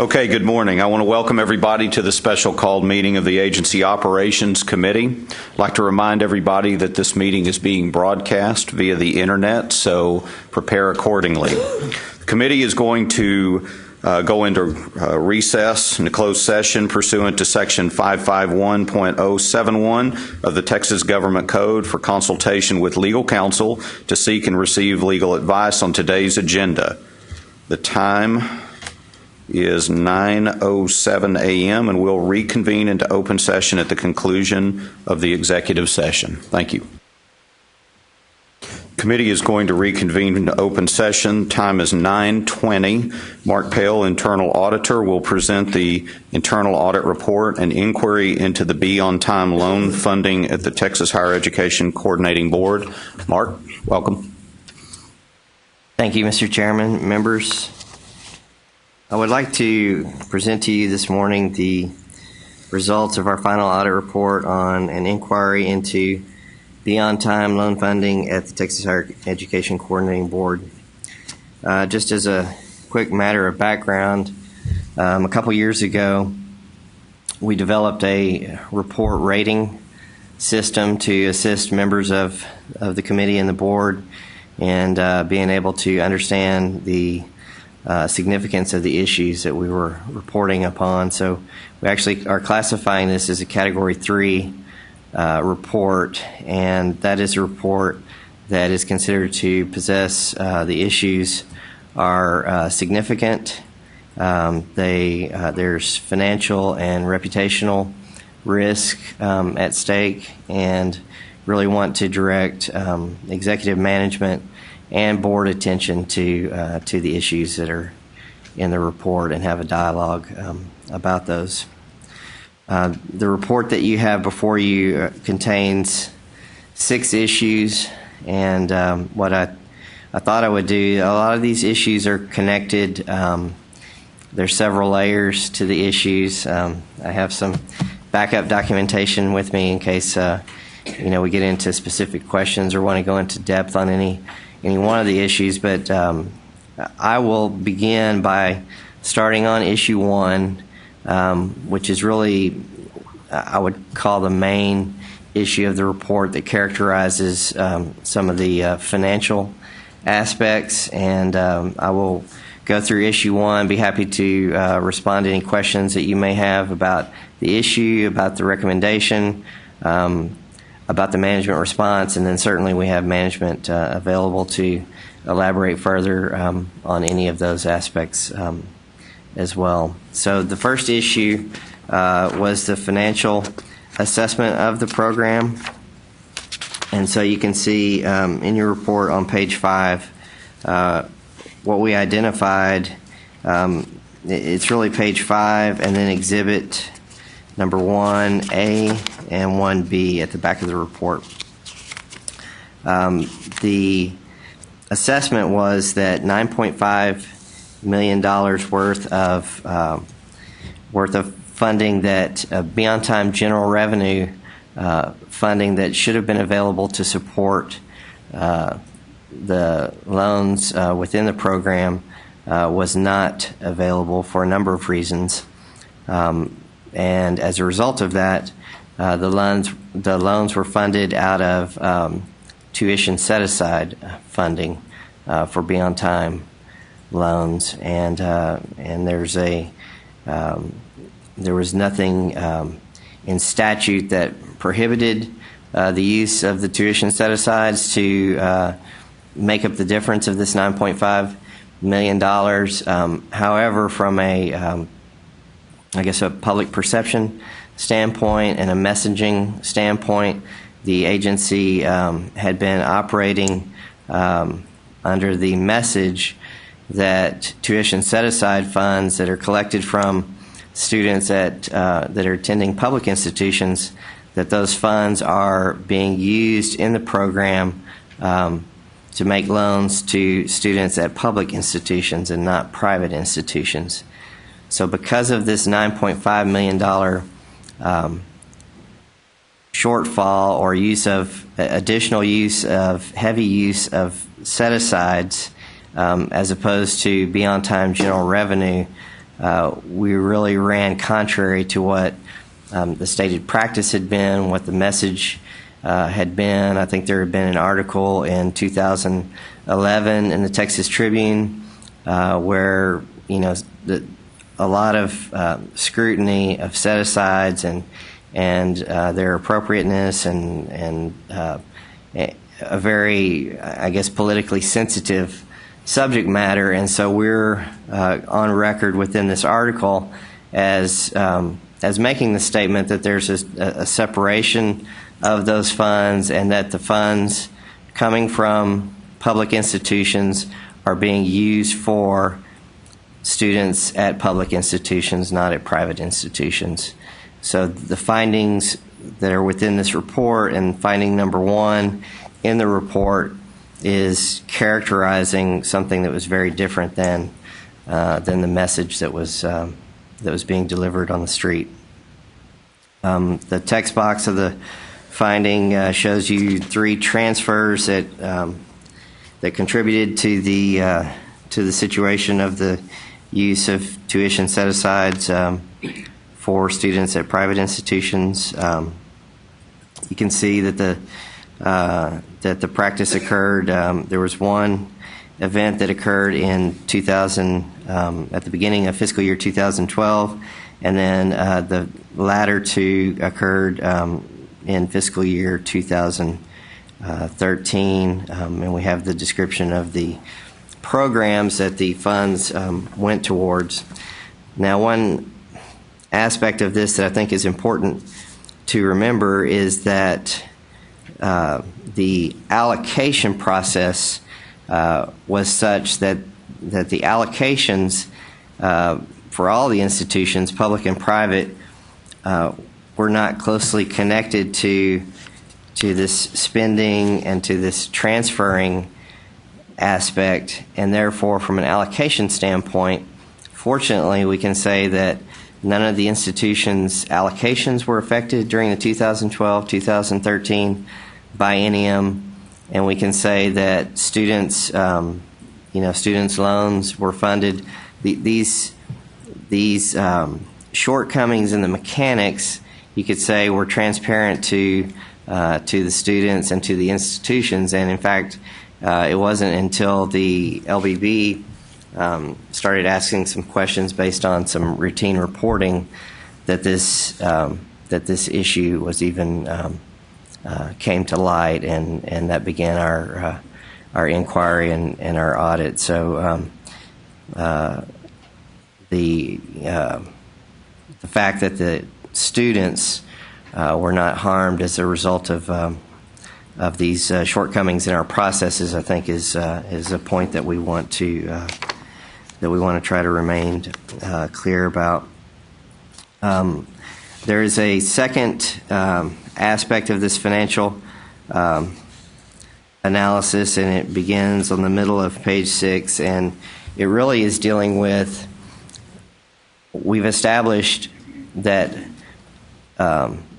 Okay, good morning. I want to welcome everybody to the special called meeting of the Agency Operations Committee. I'd like to remind everybody that this meeting is being broadcast via the internet, so prepare accordingly. The committee is going to go into recess in a closed session pursuant to Section 551.071 of the Texas Government Code for consultation with legal counsel to seek and receive legal advice on today's agenda. The time is 9:07 a.m. and we'll reconvene into open session at the conclusion of the executive session. Thank you. Committee is going to reconvene into open session. Time is 9:20. Mark Pale, Internal Auditor, will present the internal audit report and inquiry into the Be On Time loan funding at the Texas Higher Education Coordinating Board. Mark, welcome. Thank you, Mr. Chairman, members. I would like to present to you this morning the results of our final audit report on an inquiry into Be On Time loan funding at the Texas Higher Education Coordinating Board. Just as a quick matter of background, a couple years ago, we developed a report rating system to assist members of the committee and the board in being able to understand the significance of the issues that we were reporting upon. So we actually are classifying this as a Category 3 report, and that is a report that is considered to possess the issues are significant. There's financial and reputational risk at stake, and really want to direct executive management and board attention to the issues that are in the report and have a dialogue about those. The report that you have before you contains 6 issues, and what I thought I would do, a lot of these issues are connected. There's several layers to the issues. I have some backup documentation with me in case we get into specific questions or want to go into depth on any one of the issues, but I will begin by starting on issue 1, which is really, I would call the main issue of the report that characterizes some of the financial aspects, and I will go through issue 1, be happy to respond to any questions that you may have about the issue, about the recommendation, about the management response, and then certainly we have management available to elaborate further on any of those aspects as well. So the first issue was the financial assessment of the program, and so you can see in your report on page 5 what we identified. It's really page 5 and then exhibit number 1A and 1B at the back of the report. The assessment was that $9.5 million worth of funding that Be On Time general revenue funding that should have been available to support the loans within the program was not available for a number of reasons. And as a result of that, the loans were funded out of tuition set-aside funding for Be On Time loans, and there was nothing in statute that prohibited the use of the tuition set-asides to make up the difference of this $9.5 million. However, from a public perception standpoint and a messaging standpoint, the agency had been operating under the message that tuition set-aside funds that are collected from students that are attending public institutions, that those funds are being used in the program to make loans to students at public institutions and not private institutions. So because of this $9.5 million shortfall or additional use of heavy use of set-asides as opposed to Be On Time general revenue, we really ran contrary to what the stated practice had been, what the message had been. I think there had been an article in 2011 in the Texas Tribune where a lot of scrutiny of set-asides and their appropriateness and a very, I guess, politically sensitive subject matter. And so we're on record within this article as making the statement that there's a separation of those funds, and that the funds coming from public institutions are being used for students at public institutions, not at private institutions. So the findings that are within this report, and finding number 1 in the report, is characterizing something that was very different than the message that was being delivered on the street. The text box of the finding shows you 3 transfers that contributed to the situation of the use of tuition set-asides for students at private institutions. You can see that the practice occurred. There was one event that occurred in 2000 at the beginning of fiscal year 2012, and then the latter 2 occurred in fiscal year 2013, and we have the description of the programs that the funds went towards. Now, one aspect of this that I think is important to remember is that the allocation process was such that the allocations for all the institutions, public and private, were not closely connected to this spending and to this transferring aspect, and therefore from an allocation standpoint, fortunately we can say that none of the institutions' allocations were affected during the 2012-2013 biennium, and we can say that students' loans were funded. These shortcomings in the mechanics, you could say, were transparent to the students and to the institutions, and in fact, it wasn't until the LBB started asking some questions based on some routine reporting that this issue was even came to light, and that began our inquiry and our audit. So the fact that the students were not harmed as a result of these shortcomings in our processes, I think, is a point that we want to try to remain clear about. There is a second aspect of this financial analysis, and it begins on the middle of page 6, and it really is dealing with, we've established that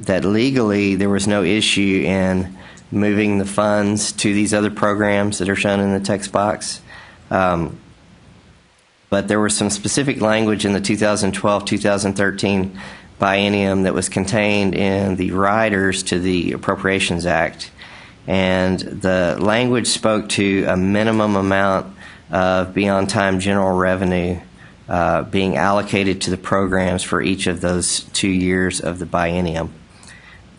legally there was no issue in moving the funds to these other programs that are shown in the text box. But there was some specific language in the 2012-2013 biennium that was contained in the riders to the Appropriations Act. And the language spoke to a minimum amount of beyond-time general revenue being allocated to the programs for each of those 2 years of the biennium.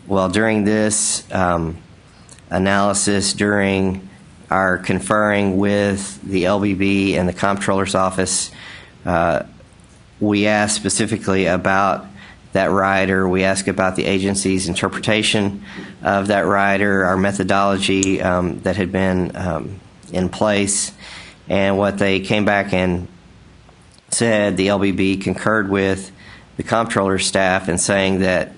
Well, during this analysis, during our conferring with the LBB and the Comptroller's Office, we asked specifically about that rider. We asked about the agency's interpretation of that rider, our methodology that had been in place, and what they came back and said. The LBB concurred with the Comptroller's staff in saying that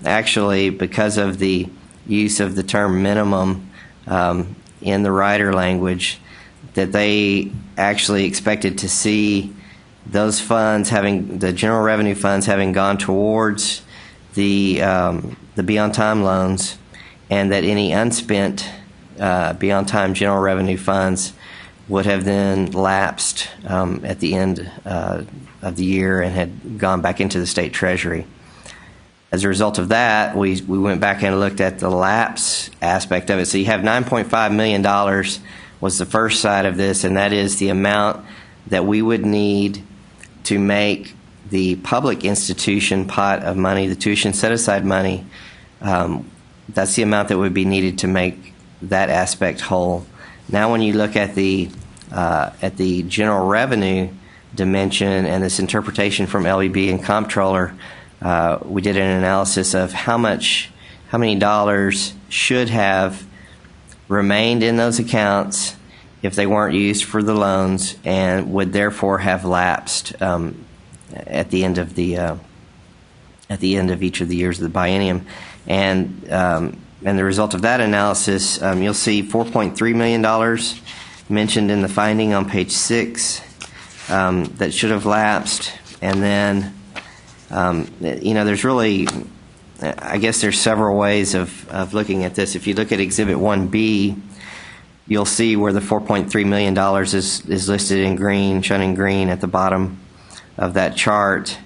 actually, because of the use of the term minimum in the rider language, that they actually expected to see those funds, the general revenue funds, having gone towards the beyond time loans, and that any unspent beyond time general revenue funds would have then lapsed at the end of the year and had gone back into the state treasury. As a result of that, we went back and looked at the lapse aspect of it. So you have $9.5 million was the first side of this, and that is the amount that we would need to make the public institution pot of money, the tuition set-aside money. That's the amount that would be needed to make that aspect whole. Now when you look at the general revenue dimension and this interpretation from LEB and Comptroller, we did an analysis of how many dollars should have remained in those accounts if they weren't used for the loans, and would therefore have lapsed at the end of each of the years of the biennium. And the result of that analysis, you'll see $4.3 million mentioned in the finding on page 6 that should have lapsed. And then there's really, I guess there's several ways of looking at this. If you look at Exhibit 1B, you'll see where the $4.3 million is listed in green, shown in green at the bottom of that chart.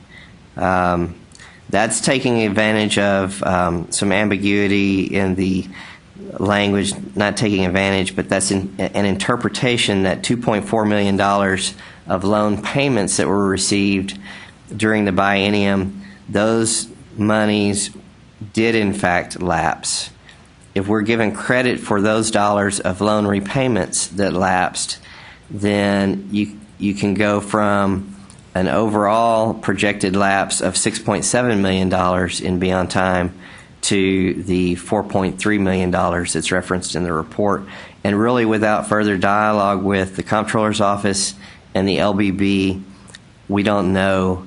That's taking advantage of some ambiguity in the language, not taking advantage, but that's an interpretation that $2.4 million of loan payments that were received during the biennium, those monies did in fact lapse. If we're given credit for those dollars of loan repayments that lapsed, then you can go from an overall projected lapse of $6.7 million in Beyond Time to the $4.3 million that's referenced in the report. And really, without further dialogue with the Comptroller's Office and the LBB, we don't know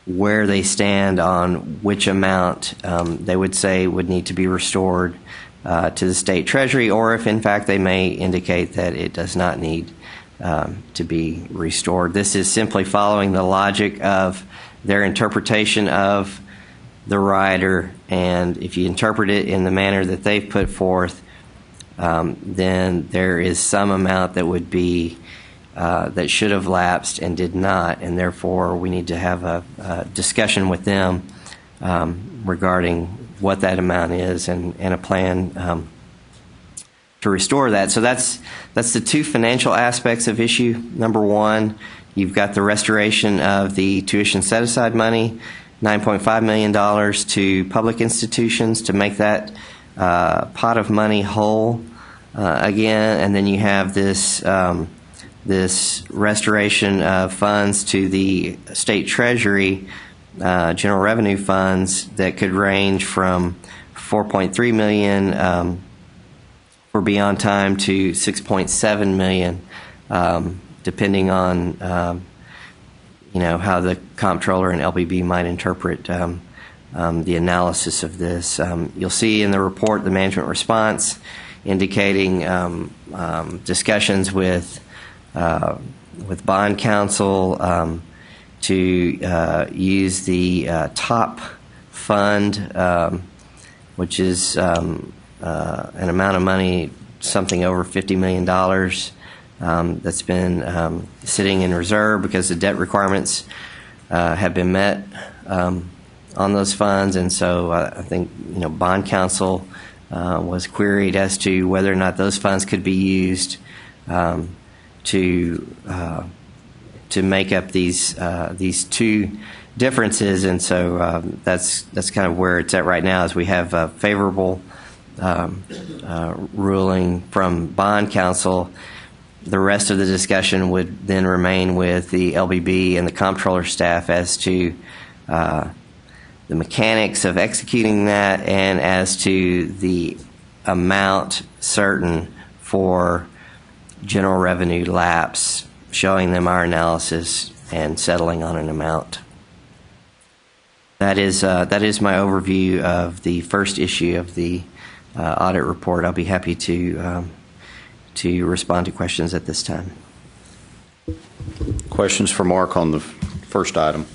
where they stand on which amount they would say would need to be restored to the state treasury, or if in fact they may indicate that it does not need to be restored. This is simply following the logic of their interpretation of the rider, and if you interpret it in the manner that they've put forth, then there is some amount that would be that should have lapsed and did not, and therefore we need to have a discussion with them regarding what that amount is and a plan to restore that. So that's the two financial aspects of issue number one. You've got the restoration of the tuition set-aside money, $9.5 million to public institutions to make that pot of money whole again, and then you have this this restoration of funds to the state treasury, general revenue funds that could range from $4.3 million for Beyond Time to $6.7 million, depending on how the comptroller and LBB might interpret the analysis of this. You'll see in the report the management response indicating discussions with bond counsel to use the top fund, which is an amount of money, something over $50 million that's been sitting in reserve because the debt requirements have been met on those funds. And so I think bond counsel was queried as to whether or not those funds could be used to make up these two differences, and so that's kind of where it's at right now. Is we have a favorable ruling from bond counsel. The rest of the discussion would then remain with the LBB and the comptroller staff as to the mechanics of executing that and as to the amount certain for general revenue lapse, showing them our analysis and settling on an amount. That is my overview of the first issue of the audit report. I'll be happy to respond to questions at this time. Questions for Mark on the first item,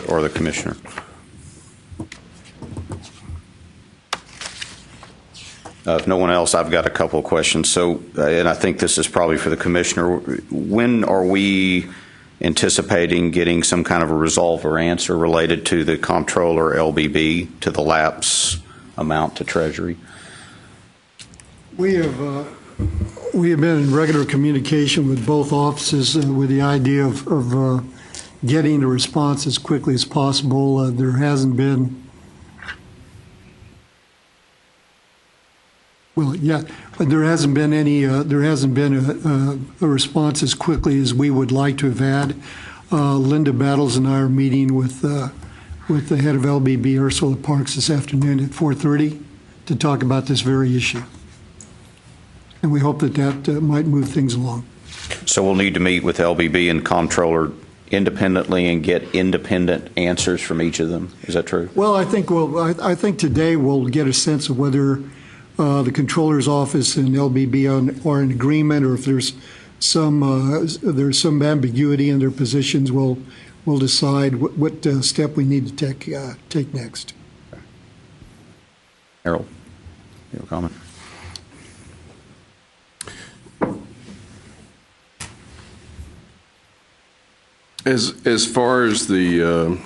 or the commissioner? If no one else, I've got a couple of questions. So, and I think this is probably for the commissioner. When are we anticipating getting some kind of a resolve or answer related to the comptroller LBB to the lapse amount to Treasury? We have been in regular communication with both offices with the idea of getting a response as quickly as possible. There hasn't been, but there hasn't been any. There hasn't been a response as quickly as we would like to have had. Linda Battles and I are meeting with the head of LBB, Ursula Parks, this afternoon at 4:30 to talk about this very issue. And we hope that might move things along. So we'll need to meet with LBB and comptroller independently and get independent answers from each of them. Is that true? Well, I think today we'll get a sense of whether the controller's office and LBB are in agreement, or if there's some ambiguity in their positions. We'll decide what step we need to take next. Harold, you have a comment? As far as the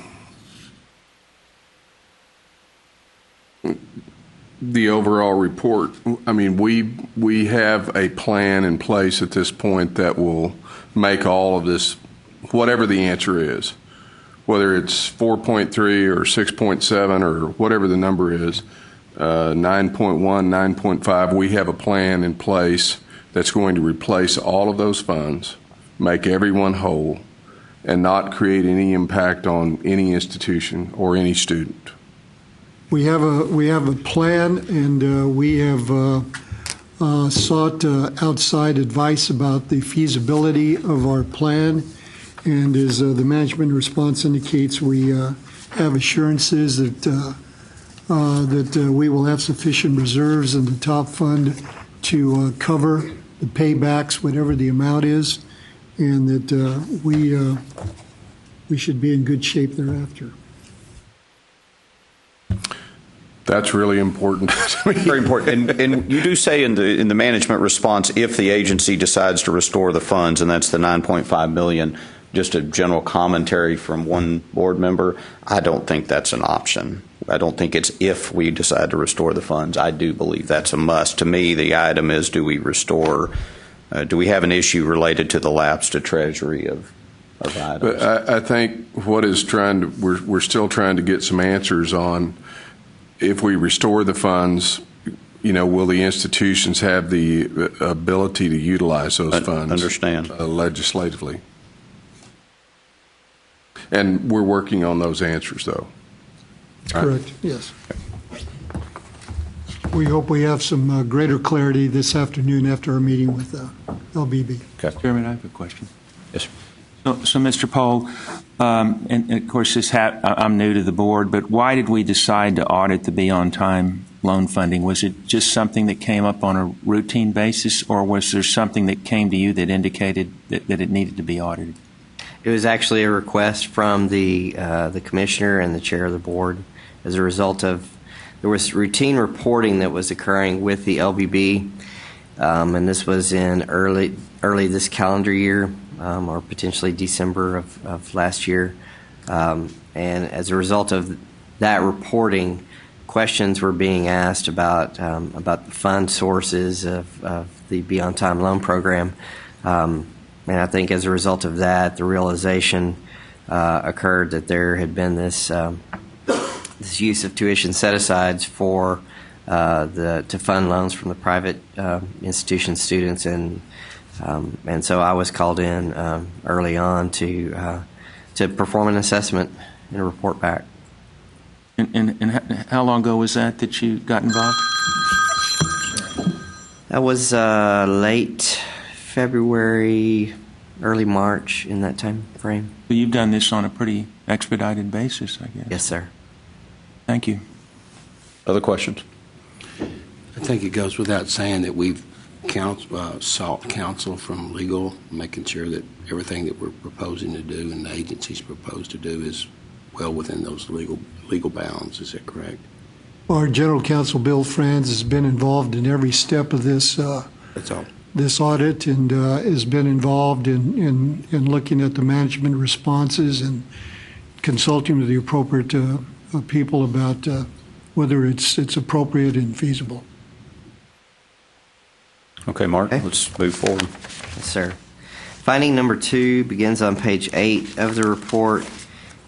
overall report, I mean, we have a plan in place at this point that will make all of this, whatever the answer is, whether it's 4.3 or 6.7 or whatever the number is, 9.1, 9.5, we have a plan in place that's going to replace all of those funds, make everyone whole, and not create any impact on any institution or any student. We have a plan, and we have sought outside advice about the feasibility of our plan. And as the management response indicates, we have assurances that we will have sufficient reserves in the top fund to cover the paybacks, whatever the amount is, and that we should be in good shape thereafter. That's really important to me. Very important. And you do say in the management response, if the agency decides to restore the funds, and that's the $9.5 million, just a general commentary from one board member, I don't think that's an option. I don't think it's if we decide to restore the funds. I do believe that's a must. To me, the item is, do we restore, do we have an issue related to the lapse to Treasury of items? But I think what is we're still trying to get some answers on, if we restore the funds, will the institutions have the ability to utilize those funds? Understand. Legislatively. And we're working on those answers, though. Correct, yes. We hope we have some greater clarity this afternoon after our meeting with LBB. Okay. Chairman, I have a question. Yes, sir. So Mr. Pohl, and of course I'm new to the board, but why did we decide to audit the Be On Time loan funding? Was it just something that came up on a routine basis, or was there something that came to you that indicated that it needed to be audited? It was actually a request from the commissioner and the chair of the board as a result of there was routine reporting that was occurring with the LBB, and this was in early this calendar year, or potentially December of last year. And as a result of that reporting, questions were being asked about the fund sources of the Be On Time loan program. And I think as a result of that, the realization occurred that there had been this use of tuition set-asides for to fund loans from the private institution students, and so I was called in early on to perform an assessment and report back. And how long ago was that you got involved? That was late February, early March, in that time frame. Well, you've done this on a pretty expedited basis, I guess. Yes, sir. Thank you. Other questions? I think it goes without saying that we've sought counsel from legal, making sure that everything that we're proposing to do and the agencies proposed to do is well within those legal bounds. Is that correct? Our General Counsel, Bill Franz, has been involved in every step of this That's all. this audit and has been involved in looking at the management responses and consulting with the appropriate people about whether it's appropriate and feasible. Okay, Mark, Okay. let's move forward. Yes, sir. Finding number 2 begins on page 8 of the report,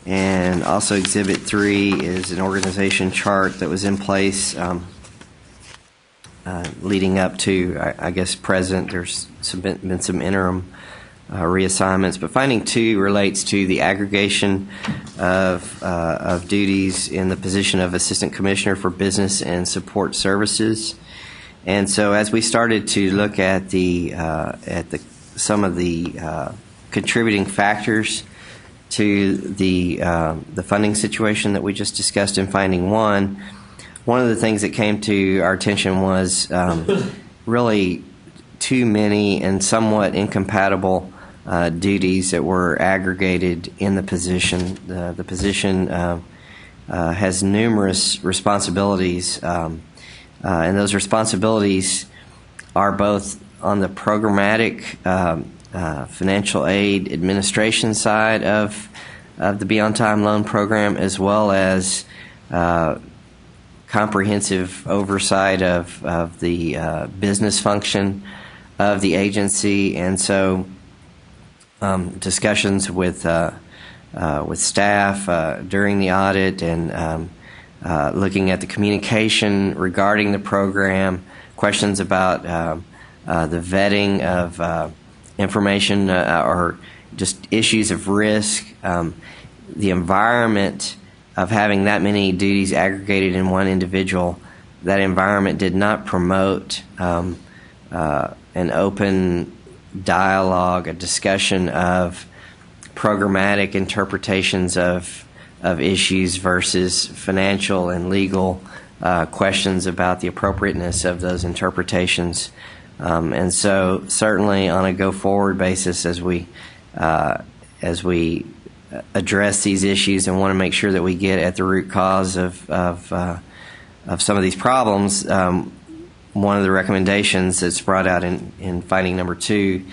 and also Exhibit 3 is an organization chart that was in place leading up to, I guess, present. There's been some interim reassignments, but finding 2 relates to the aggregation of duties in the position of Assistant Commissioner for Business and Support Services. And so, as we started to look at some of the contributing factors to the funding situation that we just discussed in finding one of the things that came to our attention was really too many and somewhat incompatible duties that were aggregated in the position. The position has numerous responsibilities, and those responsibilities are both on the programmatic financial aid administration side of the Be On Time loan program, as well as comprehensive oversight of the business function of the agency. And so discussions with staff during the audit and looking at the communication regarding the program, questions about the vetting of information or just issues of risk, the environment of having that many duties aggregated in one individual. That environment did not promote an open dialogue, a discussion of programmatic interpretations of issues versus financial and legal questions about the appropriateness of those interpretations. And so, certainly on a go-forward basis, as we address these issues and want to make sure that we get at the root cause of some of these problems, one of the recommendations that's brought out in finding number 2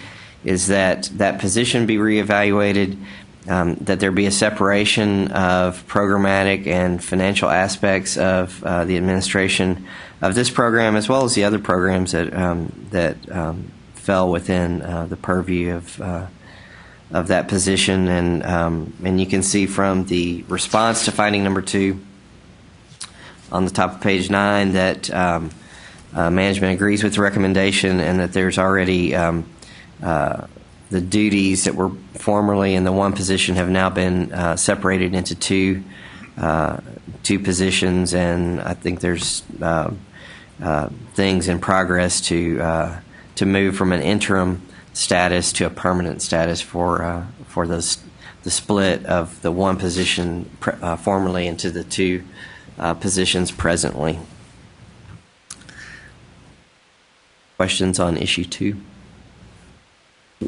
is that position be reevaluated, that there be a separation of programmatic and financial aspects of the administration of this program, as well as the other programs that fell within the purview of that position. And you can see from the response to finding number 2 on the top of page 9 that management agrees with the recommendation, and that there's already the duties that were formerly in the one position have now been separated into two positions, and I think there's things in progress to move from an interim status to a permanent status for the split of the one position formerly into the 2 positions presently. Questions on issue 2?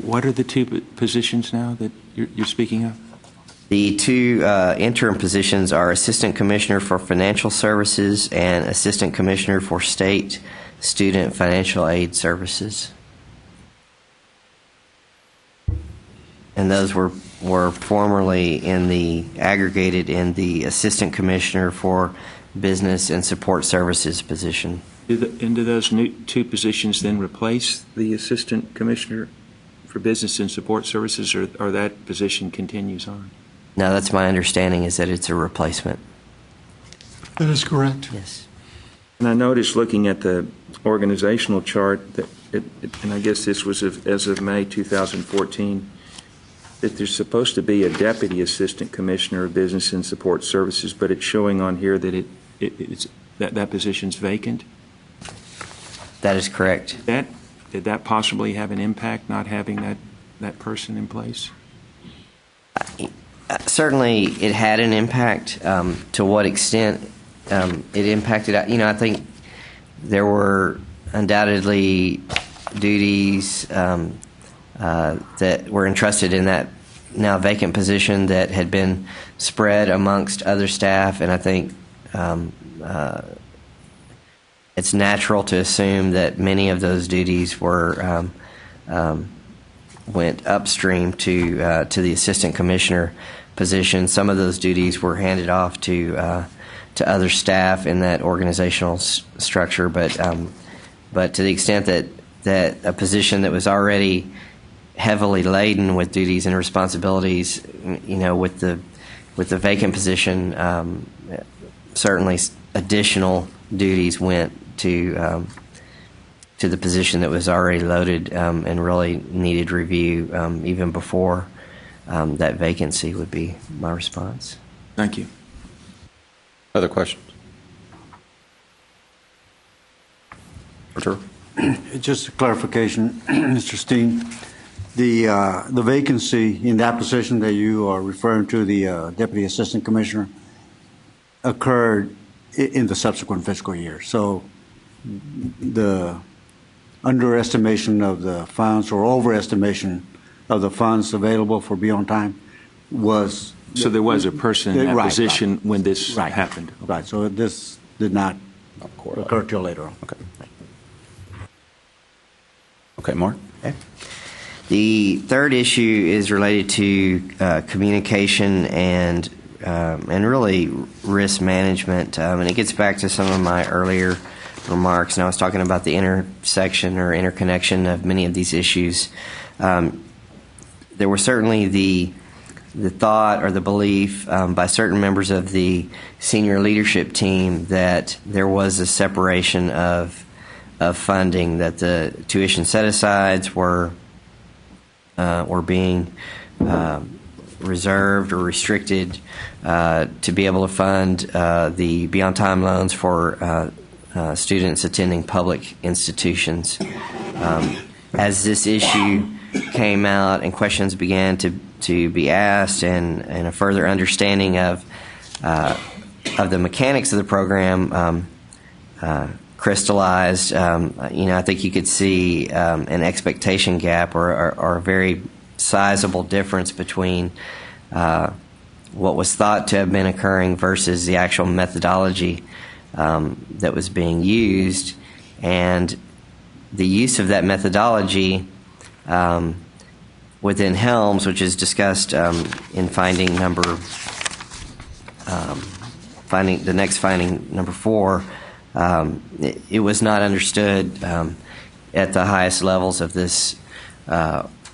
What are the 2 positions now that you're speaking of? The 2 interim positions are Assistant Commissioner for Financial Services and Assistant Commissioner for State Student Financial Aid Services. And those were formerly aggregated in the Assistant Commissioner for Business and Support Services position. Do those new 2 positions then replace the Assistant Commissioner for Business and Support Services, or that position continues on? No, that's my understanding, is that it's a replacement. That is correct. Yes. And I noticed, looking at the organizational chart, that and I guess this was as of May 2014, that there's supposed to be a Deputy Assistant Commissioner of Business and Support Services, but it's showing on here that that position's vacant. That is correct. Did that possibly have an impact, not having that person in place? Certainly, it had an impact. To what extent it impacted? I think there were undoubtedly duties that were entrusted in that now vacant position that had been spread amongst other staff, and I think it's natural to assume that many of those duties were went upstream to the assistant commissioner position. Some of those duties were handed off to other staff in that organizational structure, but to the extent that a position that was already heavily laden with duties and responsibilities, with the vacant position, certainly additional duties went to the position that was already loaded and really needed review even before that vacancy would be my response. Thank you. Other questions? Arturo? Just a clarification, Mr. Steen. The vacancy in that position that you are referring to, the Deputy Assistant Commissioner, occurred in the subsequent fiscal year. So the underestimation of the funds or overestimation of the funds available for Be On Time was... So there was a person in that Right, position right. when this Right. happened? Right, so this did not occur till later on. Okay. Okay, Mark? Okay. The third issue is related to communication and really risk management, and it gets back to some of my earlier remarks. And I was talking about the intersection or interconnection of many of these issues. There was certainly the thought or the belief by certain members of the senior leadership team that there was a separation of funding, that the tuition set-asides were being reserved or restricted to be able to fund the Be On Time loans for students attending public institutions. As this issue came out and questions began to be asked, and a further understanding of the mechanics of the program crystallized, I think you could see an expectation gap or a very sizable difference between what was thought to have been occurring versus the actual methodology that was being used, and the use of that methodology within Helms, which is discussed in finding number 4. It was not understood at the highest levels of this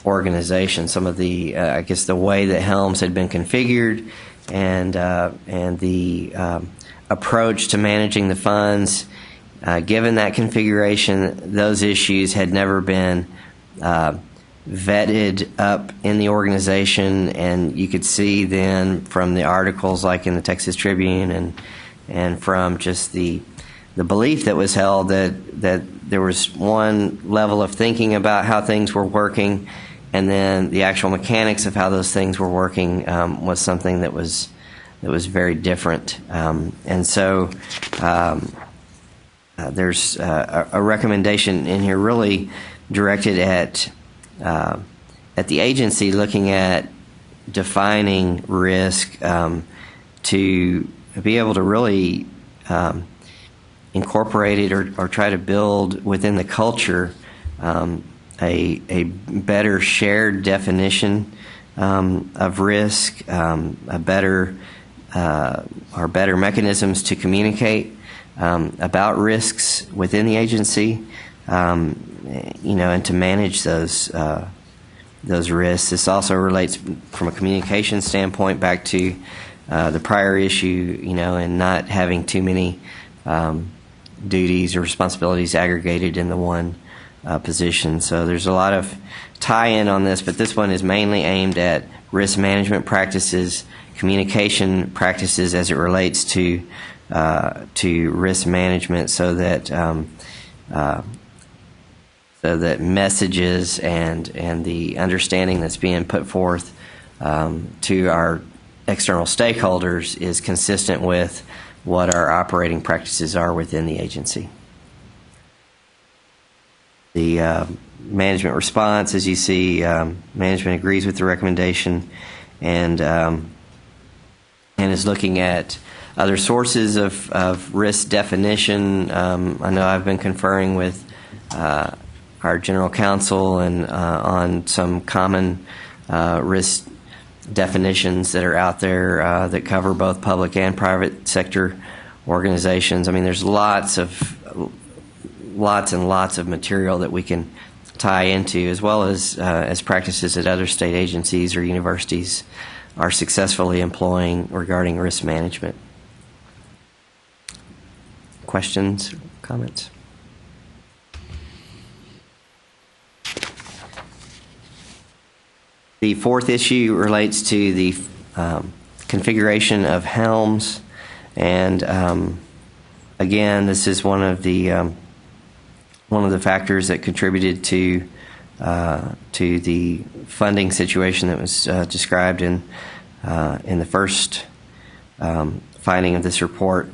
organization. Some of the, I guess, the way that Helms had been configured and the approach to managing the funds, given that configuration, those issues had never been vetted up in the organization, and you could see then from the articles like in the Texas Tribune and from just the belief that was held that there was one level of thinking about how things were working, and then the actual mechanics of how those things were working was something that was very different. And so there's a recommendation in here really directed at the agency looking at defining risk to be able to really incorporate it or try to build within the culture a better shared definition of risk, a better mechanisms to communicate about risks within the agency, and to manage those risks. This also relates from a communication standpoint back to the prior issue, and not having too many duties or responsibilities aggregated in the one position. So there's a lot of tie-in on this, but this one is mainly aimed at risk management practices, communication practices as it relates to risk management, so that messages and the understanding that's being put forth to our external stakeholders is consistent with what our operating practices are within the agency. The management response, as you see, management agrees with the recommendation and is looking at other sources of risk definition. I know I've been conferring with our general counsel and on some common risk definitions that are out there that cover both public and private sector organizations. I mean, there's lots and lots of material that we can tie into, as well as practices that other state agencies or universities are successfully employing regarding risk management. Questions, comments? The fourth issue relates to the configuration of helms, and again, this is one of the factors that contributed to the funding situation that was described in the first finding of this report.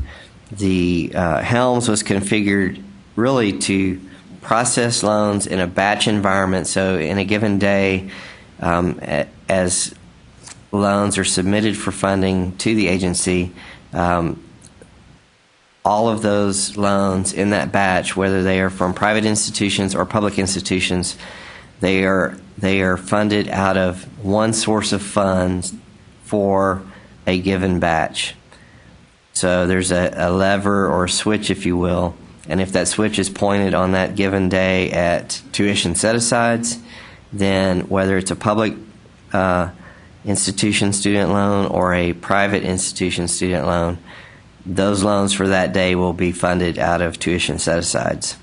The helms was configured really to process loans in a batch environment. So in a given day, as loans are submitted for funding to the agency, all of those loans in that batch, whether they are from private institutions or public institutions, they are funded out of one source of funds for a given batch. So there's a lever or a switch, if you will, and if that switch is pointed on that given day at tuition set-asides, then whether it's a public institution student loan or a private institution student loan, those loans for that day will be funded out of tuition set-asides.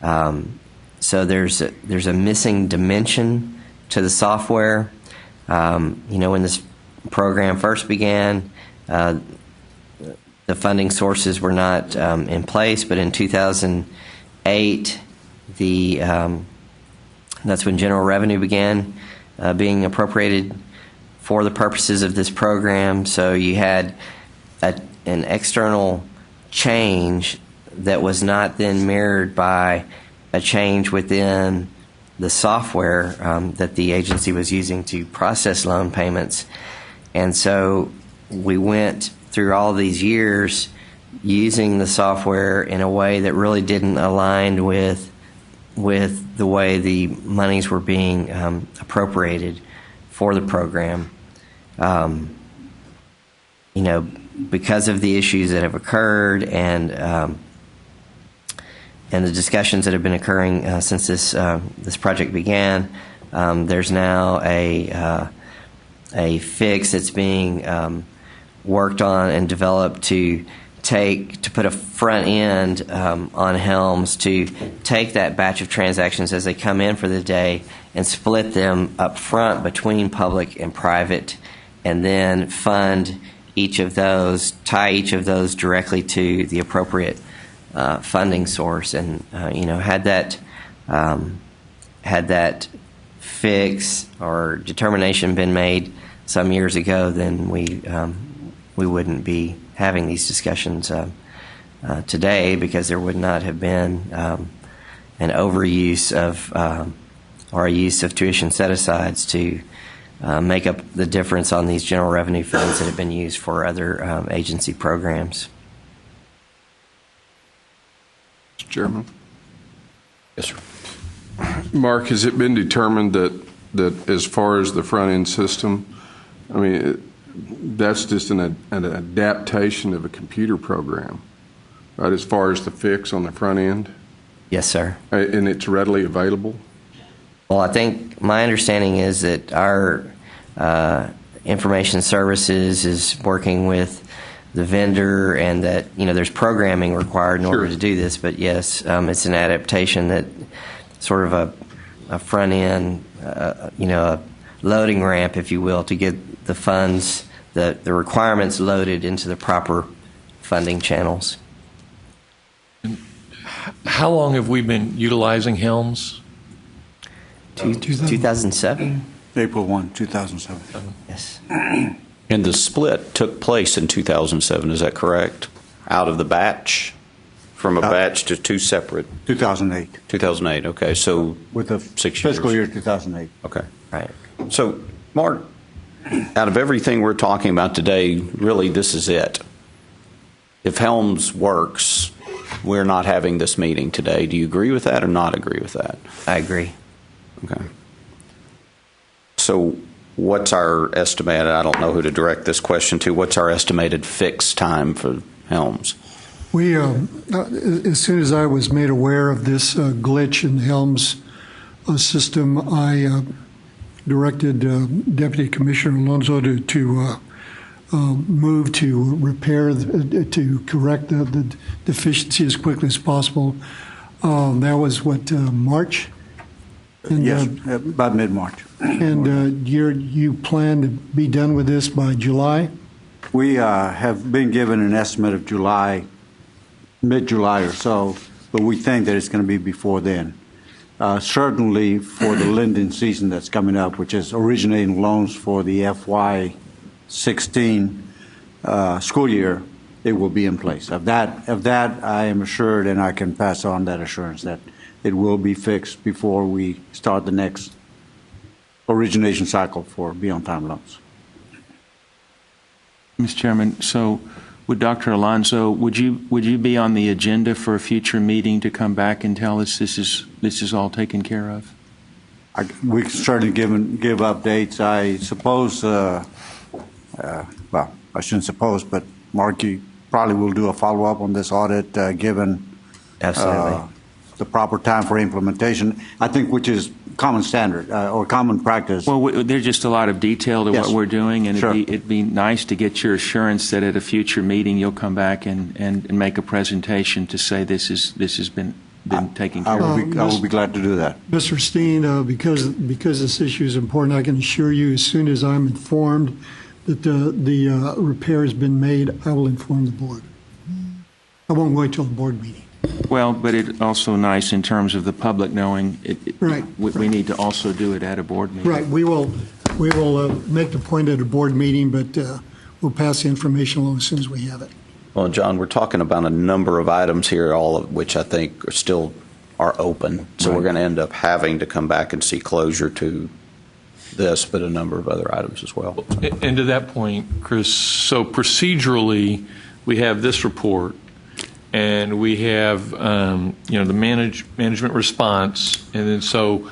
So there's a missing dimension to the software. When this program first began, the funding sources were not in place, but in 2008, that's when general revenue began being appropriated for the purposes of this program. So you had an external change that was not then mirrored by a change within the software that the agency was using to process loan payments. And so we went through all these years using the software in a way that really didn't align with the way the monies were being appropriated for the program. Because of the issues that have occurred and the discussions that have been occurring since this project began, there's now a fix that's being worked on and developed to put a front end on helms to take that batch of transactions as they come in for the day and split them up front between public and private, and then fund each of those, tie each of those directly to the appropriate funding source. And had that fix or determination been made some years ago, then we wouldn't be having these discussions today, because there would not have been an overuse of or a use of tuition set-asides to make up the difference on these general revenue funds that have been used for other agency programs. Mr. Chairman. Yes, sir. Mark, has it been determined that as far as the front-end system, I mean, that's just an adaptation of a computer program, right, as far as the fix on the front end? Yes, sir. And it's readily available? Well, I think my understanding is that our information services is working with the vendor, and that there's programming required in order to do this. But yes, it's an adaptation that sort of a front end, a loading ramp, if you will, to get the funds, the requirements loaded into the proper funding channels. How long have we been utilizing Helms? 2007? April 1, 2007. Yes. And the split took place in 2007, is that correct? Out of the batch? From a batch to two separate? 2008. 2008, okay. So With the 6 fiscal years. year 2008. Okay. Right. So, Mark, out of everything we're talking about today, really this is it. if Helms works, we're not having this meeting today. Do you agree with that or not agree with that? I agree. Okay. So what's our estimated, I don't know who to direct this question to, what's our estimated fixed time for Helms? We, as soon as I was made aware of this glitch in Helms system, I directed Deputy Commissioner Alonso to move to repair, to correct the deficiency as quickly as possible. That was what, March? And, Yes, about mid-March. And you plan to be done with this by July? We have been given an estimate of July, mid-July or so, but we think that it's going to be before then. Certainly for the lending season that's coming up, which is originating loans for the FY16 school year, it will be in place. Of that, I am assured, and I can pass on that assurance that it will be fixed before we start the next origination cycle for Beyond Time loans. Mr. Chairman, so would Dr. Alonso, would you be on the agenda for a future meeting to come back and tell us this is all taken care of? We can certainly give updates. I suppose, well, I shouldn't suppose, but Mark, you probably will do a follow-up on this audit given Absolutely. the proper time for implementation, I think, which is common standard or common practice. Well, there's just a lot of detail to Yes. what we're doing, and Sure. it'd be nice to get your assurance that at a future meeting you'll come back and make a presentation to say this has been taken care of. I will be glad to do that. Mr. Steen, because this issue is important, I can assure you as soon as I'm informed that the repair has been made, I will inform the board. I won't wait till the board meeting. Well, but it's also nice in terms of the public knowing Right. we need to also do it at a board meeting. Right, we will make the point at a board meeting, but we'll pass the information along as soon as we have it. Well, John, we're talking about a number of items here, all of which I think are open. So Right. we're going to end up having to come back and see closure to this, but a number of other items as well. And to that point, Chris, so procedurally, we have this report, and we have the management response, and then so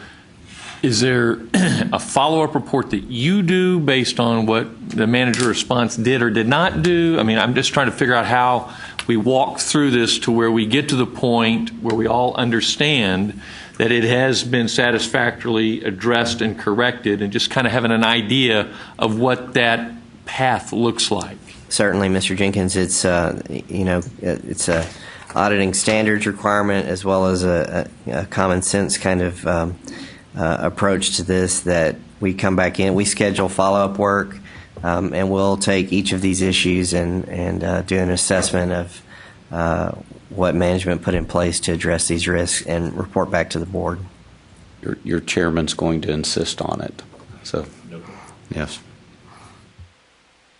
is there a follow-up report that you do based on what the manager response did or did not do? I mean, I'm just trying to figure out how we walk through this to where we get to the point where we all understand that it has been satisfactorily addressed and corrected, and just kind of having an idea of what that path looks like. Certainly, Mr. Jenkins, it's it's a auditing standards requirement as well as a common sense kind of approach to this, that we come back in, we schedule follow-up work, and we'll take each of these issues and do an assessment of what management put in place to address these risks and report back to the board. Your chairman's going to insist on it. So, yes.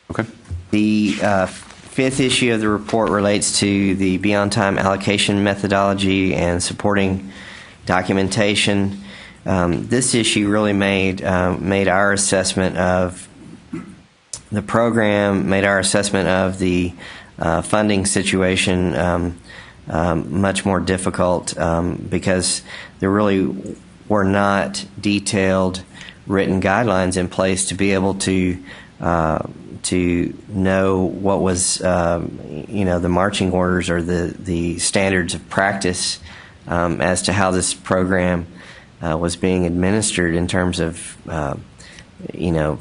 Okay. The fifth issue of the report relates to the Beyond Time allocation methodology and supporting documentation. This issue really made our assessment of the program, made our assessment of the funding situation much more difficult because there really were not detailed written guidelines in place to be able to know what was the marching orders or the standards of practice as to how this program was being administered in terms of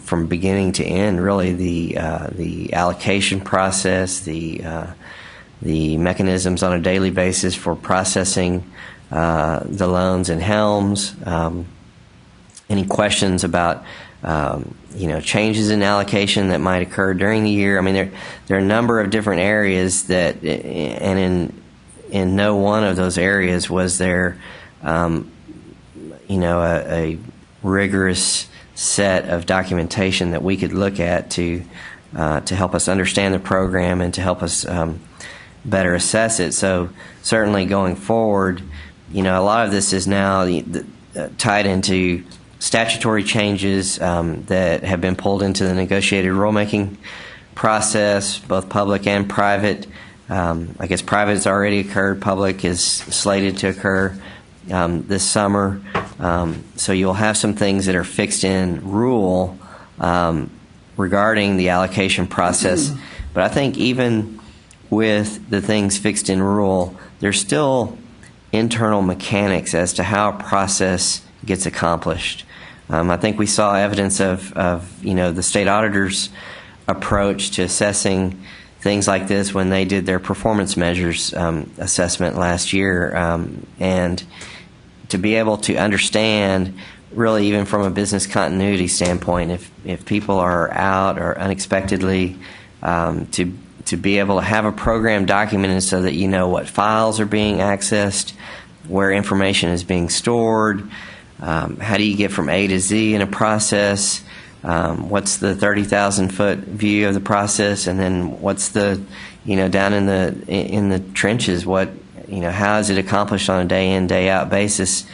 from beginning to end, really the allocation process, the mechanisms on a daily basis for processing the loans and Helms. Any questions about changes in allocation that might occur during the year? I mean, there are a number of different areas that, and in no one of those areas was there, a rigorous set of documentation that we could look at to help us understand the program and to help us better assess it. So certainly going forward, a lot of this is now tied into statutory changes that have been pulled into the negotiated rulemaking process, both public and private. I guess private has already occurred. Public is slated to occur this summer. So you'll have some things that are fixed in rule regarding the allocation process. But I think even with the things fixed in rule, there's still internal mechanics as to how a process gets accomplished. I think we saw evidence of the state auditor's approach to assessing things like this when they did their performance measures assessment last year, and to be able to understand, really even from a business continuity standpoint, if people are out or unexpectedly, to be able to have a program documented so that you know what files are being accessed, where information is being stored, how do you get from A to Z in a process, what's the 30,000-foot view of the process, and then what's the, down in the trenches, how is it accomplished on a day in, day out basis.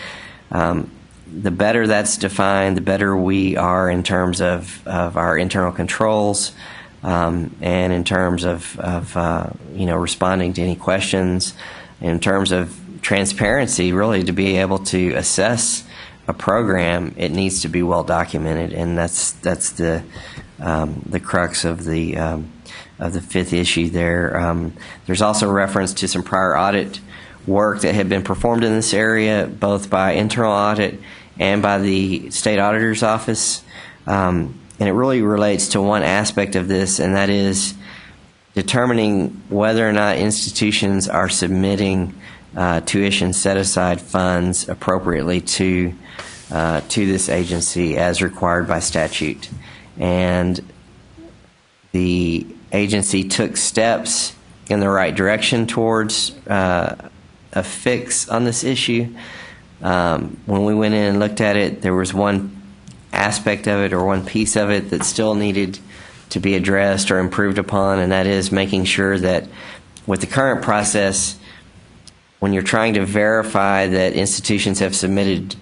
The better that's defined, the better we are in terms of our internal controls, and in terms of responding to any questions, in terms of transparency, really, to be able to assess a program, it needs to be well documented, and that's the crux of the fifth issue there. There's also reference to some prior audit work that had been performed in this area, both by internal audit and by the state auditor's office. And it really relates to one aspect of this, and that is determining whether or not institutions are submitting tuition set-aside funds appropriately to this agency as required by statute. And the agency took steps in the right direction towards a fix on this issue. When we went in and looked at it, there was one aspect of it or one piece of it that still needed to be addressed or improved upon, and that is making sure that with the current process, when you're trying to verify that institutions have submitted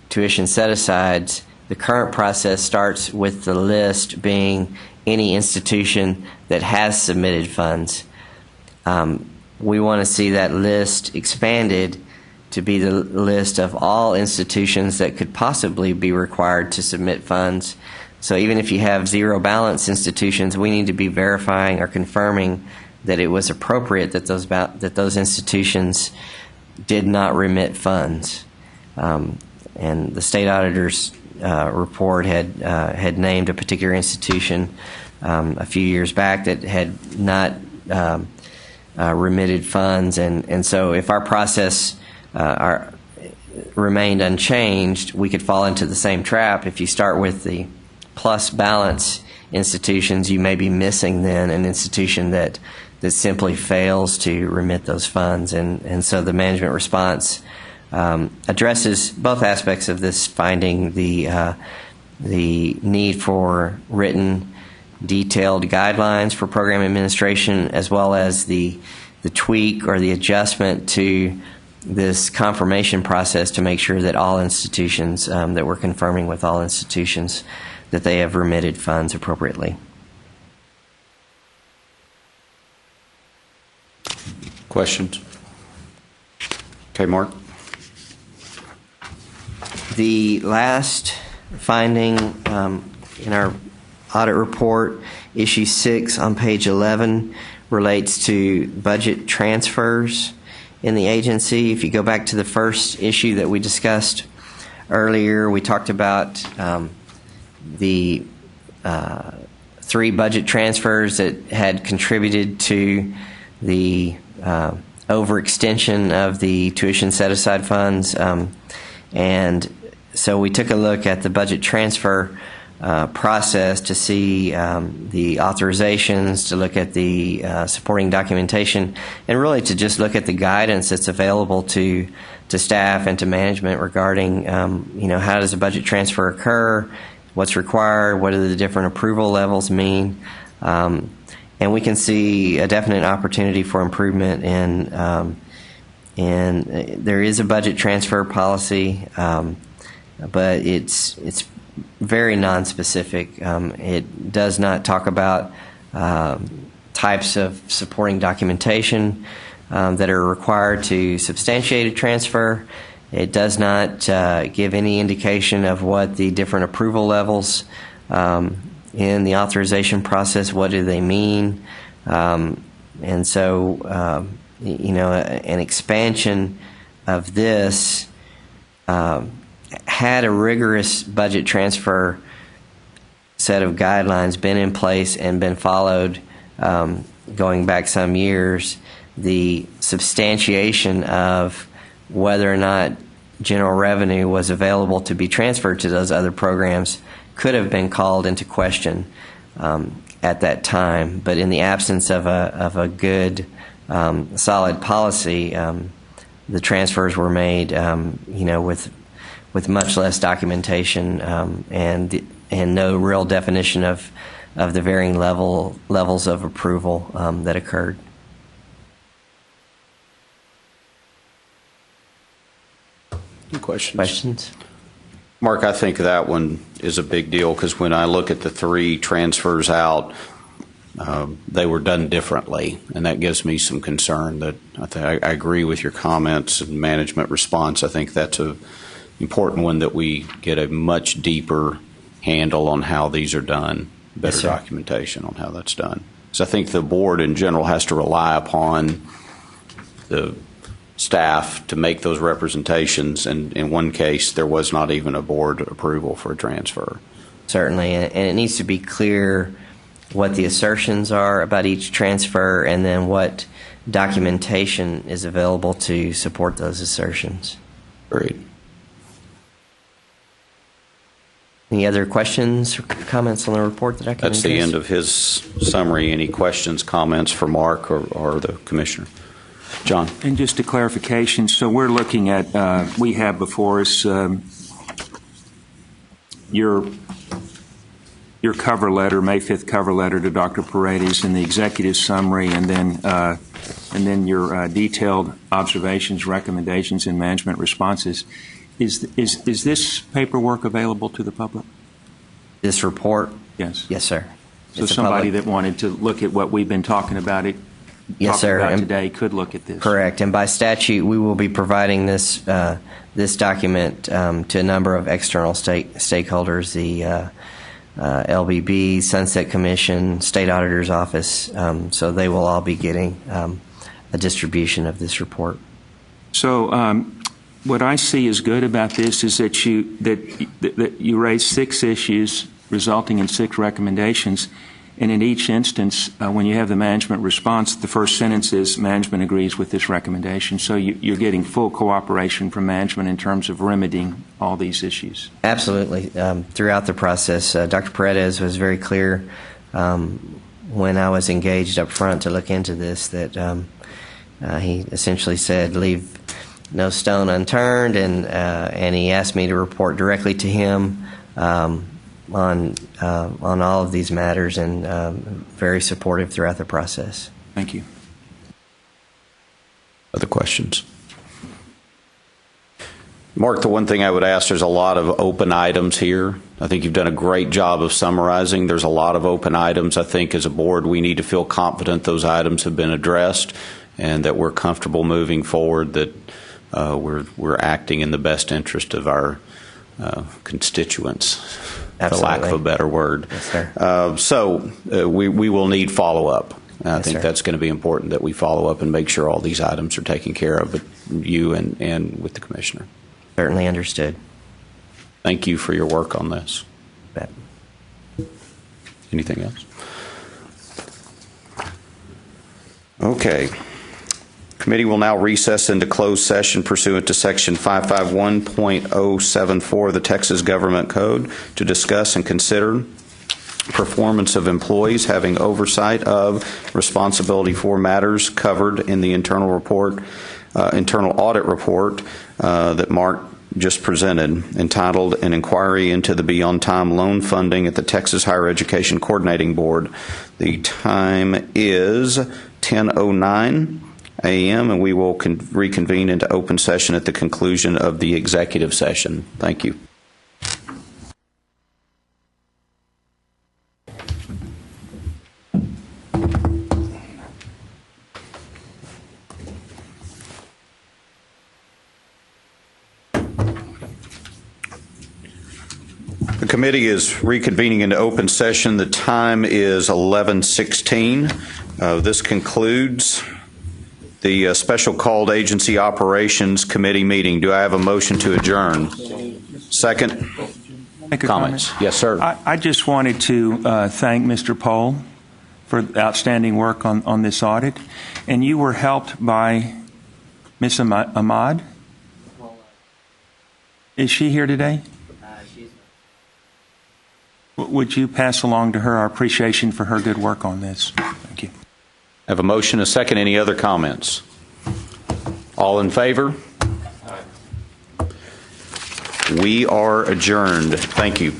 tuition set-asides, the current process starts with the list being any institution that has submitted funds. We want to see that list expanded to be the list of all institutions that could possibly be required to submit funds. So even if you have zero balance institutions, we need to be verifying or confirming that it was appropriate that those institutions did not remit funds. And the state auditor's report had named a particular institution a few years back that had not remitted funds, and so if our process remained unchanged, we could fall into the same trap. If you start with the plus balance institutions, you may be missing then an institution that simply fails to remit those funds, and so the management response addresses both aspects of this finding: the need for written, detailed guidelines for program administration, as well as the tweak or the adjustment to this confirmation process to make sure that all institutions, that we're confirming with all institutions that they have remitted funds appropriately. Questions? Okay, Mark. The last finding in our audit report, issue 6 on page 11, relates to budget transfers in the agency. If you go back to the first issue that we discussed earlier, we talked about the 3 budget transfers that had contributed to the overextension of the tuition set-aside funds. And so we took a look at the budget transfer process to see the authorizations, to look at the supporting documentation, and really to just look at the guidance that's available to staff and to management regarding how does a budget transfer occur, what's required, what do the different approval levels mean, and we can see a definite opportunity for improvement in there is a budget transfer policy, but it's very nonspecific. It does not talk about types of supporting documentation that are required to substantiate a transfer. It does not give any indication of what the different approval levels in the authorization process, what do they mean? And so, an expansion of this had a rigorous budget transfer set of guidelines been in place and been followed going back some years, the substantiation of whether or not general revenue was available to be transferred to those other programs could have been called into question at that time. But in the absence of a good, solid policy, the transfers were made, with much less documentation and no real definition of the varying levels of approval that occurred. Any questions? Questions? Mark, I think that one is a big deal because when I look at the 3 transfers out, they were done differently, and that gives me some concern. That I agree with your comments and management response. I think that's an important one, that we get a much deeper handle on how these are done, better documentation on how that's done. So I think the board in general has to rely upon the staff to make those representations, and in one case there was not even a board approval for a transfer. Certainly, and it needs to be clear what the assertions are about each transfer and then what documentation is available to support those assertions. Great. Any other questions or comments on the report that I can That's the address? end of his summary. Any questions, comments for Mark or the Commissioner? John. And just a clarification, so we're looking at, we have before us your cover letter, May 5th cover letter to Dr. Paredes, and the executive summary, and then your detailed observations, recommendations, and management responses. Is this paperwork available to the public? This report? Yes. Yes, sir. So It's a somebody public- that wanted to look at what we've been talking about Yes, sir. about And- today could look at this. Correct. And by statute, we will be providing this document to a number of external stakeholders, the LBB, Sunset Commission, State Auditor's Office. So they will all be getting a distribution of this report. So what I see as good about this is that you raise 6 issues resulting in 6 recommendations. And in each instance, when you have the management response, the first sentence is management agrees with this recommendation. So you're getting full cooperation from management in terms of remedying all these issues. Absolutely. Throughout the process, Dr. Paredes was very clear when I was engaged up front to look into this that he essentially said, leave no stone unturned, and he asked me to report directly to him on all of these matters, and very supportive throughout the process. Thank you. Other questions? Mark, the one thing I would ask, there's a lot of open items here. I think you've done a great job of summarizing. There's a lot of open items. I think as a board we need to feel confident those items have been addressed and that we're comfortable moving forward, that we're acting in the best interest of our constituents, Absolutely. for lack of a better word. Yes, sir. So we will need follow-up. I think sir. that's going to be important that we follow up and make sure all these items are taken care of with you and with the Commissioner. Certainly understood. Thank you for your work on this. Bet. Anything else? Okay. Committee will now recess into closed session pursuant to Section 551.074 of the Texas Government Code to discuss and consider performance of employees having oversight of, responsibility for matters covered in the internal audit report that Mark just presented, entitled An Inquiry into the Beyond Time Loan Funding at the Texas Higher Education Coordinating Board. The time is 10:09 a.m., and we will reconvene into open session at the conclusion of the executive session. Thank you. The committee is reconvening into open session. The time is 11:16. This concludes the special called Agency Operations Committee meeting. Do I have a motion to adjourn? Second? Make a Comments? comment? Yes, sir. I just wanted to thank Mr. Pohl for outstanding work on this audit. And you were helped by Ms. Ahmad? Is she here today? Would you pass along to her our appreciation for her good work on this? Thank you. I have a motion, a second. Any other comments? All in favor? We are adjourned. Thank you.